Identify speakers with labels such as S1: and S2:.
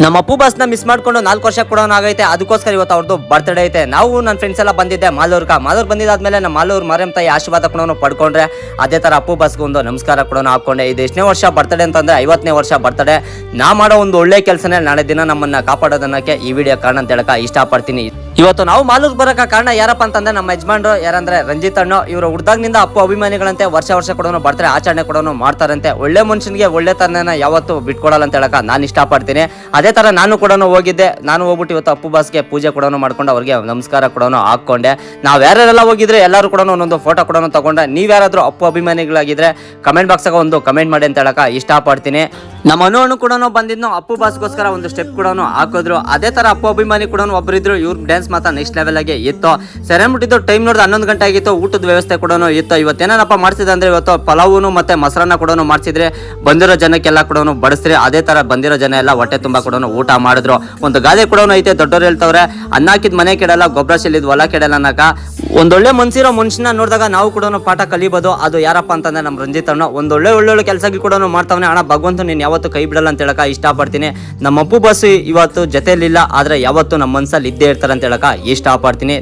S1: ನಮ್ಮ ಅಪ್ಪು ಬಸ್ನ ಮಿಸ್ ಮಾಡ್ಕೊಂಡು 4 ವರ್ಷ ಕೊಡೋಣ ಆಗೈತೆ. ಅದಕ್ಕೋಸ್ಕರ ಇವತ್ತು ಅವ್ರದ್ದು ಬರ್ತ್ಡೇ ಐತೆ. ನಾವು ನನ್ನ ಫ್ರೆಂಡ್ಸ್ ಎಲ್ಲ ಬಂದಿದ್ದೆ ಮಾಲೂರು ಬಂದಿದ್ದಾದ್ಮೇಲೆ ನಮ್ಮ ಮಾಲೂರು ಮಾರಮ್ಮ ತಾಯಿ ಆಶೀರ್ವಾದ ಕೊಡೋನು ಪಡ್ಕೊಂಡ್ರೆ ಅದೇ ತರ ಅಪ್ಪು ಬಸ್ಗೆ ಒಂದು ನಮಸ್ಕಾರ ಕೊಡೋನು ಹಾಕೊಂಡೆ. ಇದು ಎಷ್ಟನೇ ವರ್ಷ ಬರ್ತಡೇ ಅಂತಂದ್ರೆ 50ನೇ ವರ್ಷ ಬರ್ತಡೇ. ನಾ ಮಾಡೋ ಒಂದು ಒಳ್ಳೆ ಕೆಲಸನೇ ನಾಳೆ ದಿನ ನಮ್ಮನ್ನ ಕಾಪಾಡೋದನ್ನಕ್ಕೆ ಈ ವಿಡಿಯೋ ಕಾರಣ ಅಂತ ಹೇಳಕ ಇಷ್ಟಪಡ್ತೀನಿ. ಇವತ್ತು ನಾವು ಮಾಲೂರು ಬರೋಕ ಕಾರಣ ಯಾರಪ್ಪ ಅಂತಂದ್ರೆ ನಮ್ಮ ಯಜಮಾನ್ರು ಯಾರಂದ್ರೆ ರಂಜಿತ್ ಅಣ್ಣ. ಇವರು ಹುಡ್ದಾಗ್ನಿಂದ ಅಪ್ಪು ಅಭಿಮಾನಿಗಳಂತೆ ವರ್ಷ ಕೊಡೋನು ಬರ್ತಾರೆ, ಆಚರಣೆ ಕೊಡೋನು ಮಾಡ್ತಾರಂತೆ. ಒಳ್ಳೆ ಮನುಷ್ಯನಿಗೆ ಒಳ್ಳೆ ತನನ ಯಾವತ್ತು ಬಿಟ್ಕೊಡಲ್ಲ ಅಂತ ಹೇಳಕ ನಾನು ಇಷ್ಟಪಡ್ತೀನಿ. ಅದೇ ತರ ನಾನು ಕೂಡ ಹೋಗಿದ್ದೆ. ನಾನು ಹೋಗ್ಬಿಟ್ಟು ಇವತ್ತು ಅಪ್ಪು ಬಾಸ್ಗೆ ಪೂಜೆ ಕೂಡ ಮಾಡ್ಕೊಂಡು ಅವ್ರಿಗೆ ನಮಸ್ಕಾರ ಕೂಡ ಹಾಕೊಂಡೆ. ನಾವ್ ಯಾರೆಲ್ಲ ಹೋಗಿದ್ರೆ ಎಲ್ಲರೂ ಕೂಡ ಒಂದೊಂದು ಫೋಟೋ ಕೂಡ ತಗೊಂಡೆ. ನೀವ್ ಯಾರಾದ್ರೂ ಅಪ್ಪು ಅಭಿಮಾನಿಗಳಾಗಿದ್ರೆ ಕಮೆಂಟ್ ಬಾಕ್ಸ್ ಒಂದು ಕಮೆಂಟ್ ಮಾಡಿ ಅಂತ ಹೇಳಕ ಇಷ್ಟಪಡ್ತೀನಿ. ನಮ್ಮ ಅನು ಕೂಡ ಬಂದಿದ್ನು ಅಪ್ಪು ಬಾಸ್ಗೋಸ್ಕರ ಒಂದು ಸ್ಟೆಪ್ ಕೂಡ ಹಾಕಿದ್ರು. ಅದೇ ತರ ಅಪ್ಪು ಅಭಿಮಾನಿ ಕೂಡ ಒಬ್ಬರಿದ್ರು. ಇವ್ರ ಡ್ಯಾನ್ಸ್ ಮಾತ್ರ ನೆಕ್ಸ್ಟ್ ಲೆವೆಲ್ ಆಗಿ ಇತ್ತು. ಸೆರೆಮುಟ್ಟಿದ್ದು ಟೈಮ್ ನೋಡಿದ್ರೆ 11 ಗಂಟೆ ಆಗಿತ್ತು. ಊಟದ ವ್ಯವಸ್ಥೆ ಕೂಡ ಇತ್ತು. ಇವತ್ತೇನಪ್ಪ ಮಾಡ್ಸಿದ್ರೆ ಅಂದ್ರೆ ಇವತ್ತು ಪಲಾವು ಮತ್ತೆ ಮೊಸರನ್ನ ಕೂಡ ಮಾಡ್ಸಿದ್ರೆ ಬಂದಿರೋ ಜನಕ್ಕೆಲ್ಲ ಕೂಡ ಬಡಿಸ್ರಿ. ಅದೇ ತರ ಬಂದಿರೋ ಜನ ಎಲ್ಲ ಹೊಟ್ಟೆ ತುಂಬಾ ಕೂಡ ಊಟ ಮಾಡಿದ್ರು. ಒಂದು ಗಾದೆ ಕೂಡ ಐತೆ, ದೊಡ್ಡವ್ರು ಹೇಳ್ತವ್ರೆ ಅನ್ನ ಹಾಕಿದ್ ಮನೆ ಕೆಡಲ್ಲ, ಗೊಬ್ಬರ ಚೆಲ್ಲಿದ್ ಹೊಲ ಕೆಡಲ್ಲ ಅನ್ನಕ. ಒಂದೊಳ್ಳೆ ಮನ್ಸಿರೋ ಮನುಷ್ಯನ ನೋಡಿದಾಗ ನಾವು ಕೂಡ ಪಾಠ ಕಲಿಬೋದು. ಅದು ಯಾರಪ್ಪ ಅಂತಂದ್ರೆ ನಮ್ಮ ರಂಜಿತ್ ಅಣ್ಣ. ಒಳ್ಳೆ ಕೆಲಸಗಳು ಕೂಡ ಮಾಡ್ತಾವನೆ. ಅಣ್ಣ ಭಗವಂತ ನೀನ್ ಯಾವತ್ತು ಕೈ ಬಿಡಲ್ಲ ಅಂತ ಹೇಳಕ ಇಷ್ಟಪಡ್ತೀನಿ. ನಮ್ಮ ಅಪ್ಪು ಬಸ್ ಇವತ್ತು ಜೊತೆಲಿಲ್ಲ, ಆದ್ರೆ ಯಾವತ್ತು ನಮ್ಮ ಮನ್ಸಲ್ಲಿ ಇದ್ದೇ ಇರ್ತಾರೆ ಅಂತ ಹೇಳಕ ಇಷ್ಟಪಡ್ತೀನಿ.